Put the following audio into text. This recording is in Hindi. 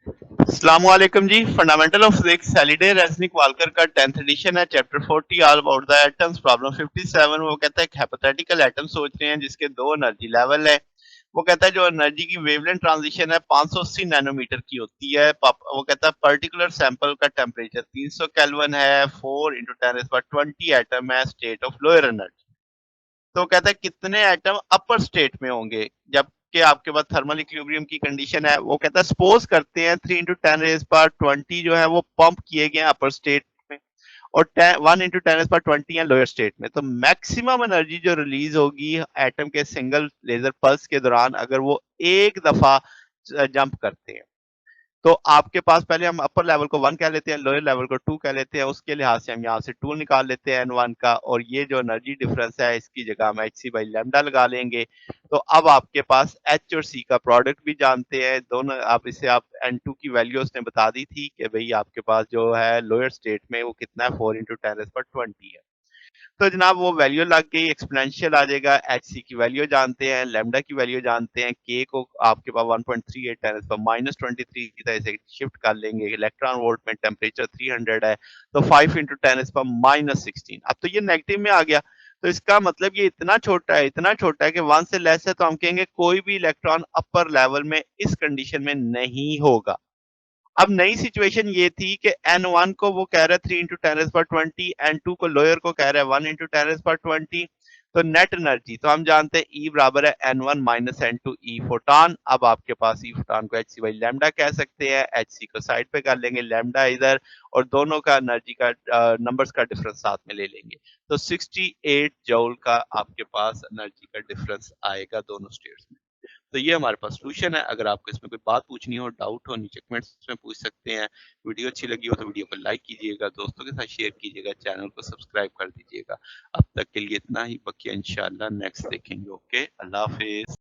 अस्सलामुअलैकुम जी। Fundamental of physics Halliday Resnick Walker का 10th एडिशन है। Chapter 40 all about the atoms. Problem 57 वो कहता है कि हाइपोथेटिकल एटम सोच रहे हैं जिसके दो एनर्जी लेवल है। वो कहता है जो एनर्जी की वेवलेंथ ट्रांजिशन है 580 नैनोमीटर की होती है। वो कहता है पर्टिकुलर सैंपल का टेम्परेचर 300 केल्विन है। 4 इंटू 10⁻20 एटम है स्टेट ऑफ लोअर एनर्जी। तो कहता है कितने एटम अपर स्टेट में होंगे जबकि आपके पास थर्मल इक्विलिब्रियम की कंडीशन है। वो कहता है सपोज करते हैं 3 इंटू 10⁻20 जो है वो पंप किए गए अपर स्टेट में और 1 इंटू 10⁻20 है लोअर स्टेट में। तो मैक्सिमम एनर्जी जो रिलीज होगी एटम के सिंगल लेजर पल्स के दौरान अगर वो एक दफा जंप करते हैं तो आपके पास पहले हम अपर लेवल को 1 कह लेते हैं, लोअर लेवल को 2 कह लेते हैं। उसके लिहाज से हम यहाँ से 2 निकाल लेते हैं n1 का और ये जो एनर्जी डिफरेंस है इसकी जगह हम hc बाई लैम्डा लगा लेंगे। तो अब आपके पास h और c का प्रोडक्ट भी जानते हैं दोनों। आप इसे आप n2 की वैल्यू उसने बता दी थी कि भाई आपके पास जो है लोअर स्टेट में वो कितना है 4 इंटू 10⁻20 है। तो जनाब वो वैल्यू लग गई, एक्सपोनेंशियल आ जाएगा। एच सी की वैल्यू जानते हैं, लैम्डा की वैल्यू जानते हैं, के को आपके पास 1.38 10 पर -23 की तरह से शिफ्ट कर लेंगे। इलेक्ट्रॉन वोल्ट में टेम्परेचर 300 है तो 5 इंटू 10 पर -16। अब तो ये नेगेटिव में आ गया। तो इसका मतलब ये इतना छोटा है, इतना छोटा है कि 1 से लेस है तो हम कहेंगे कोई भी इलेक्ट्रॉन अपर लेवल में इस कंडीशन में नहीं होगा। अब नई सिचुएशन ये थी कि n1 को वो कह रहा है 3 इंटू 10⁻20, n2 को लोअर को कह रहा है 1 इंटू 10⁻20। तो नेट एनर्जी तो हम जानते हैं E बराबर है n1 minus n2 E photon. अब आपके पास E फोटॉन को hc बाई लैम्डा कह सकते हैं। hc को साइड पे कर लेंगे, लैम्डा इधर, और दोनों का एनर्जी का नंबर्स का डिफरेंस साथ में ले लेंगे। तो 68 जूल का आपके पास एनर्जी का डिफरेंस आएगा दोनों स्टेट्स में। तो ये हमारे पास सॉल्यूशन है। अगर आपको इसमें कोई बात पूछनी हो, डाउट हो, नीचे कमेंट्स में पूछ सकते हैं। वीडियो अच्छी लगी हो तो वीडियो को लाइक कीजिएगा, दोस्तों के साथ शेयर कीजिएगा, चैनल को सब्सक्राइब कर दीजिएगा। अब तक के लिए इतना ही, बाकी इंशाल्लाह नेक्स्ट देखेंगे। ओके, अल्लाह हाफिज।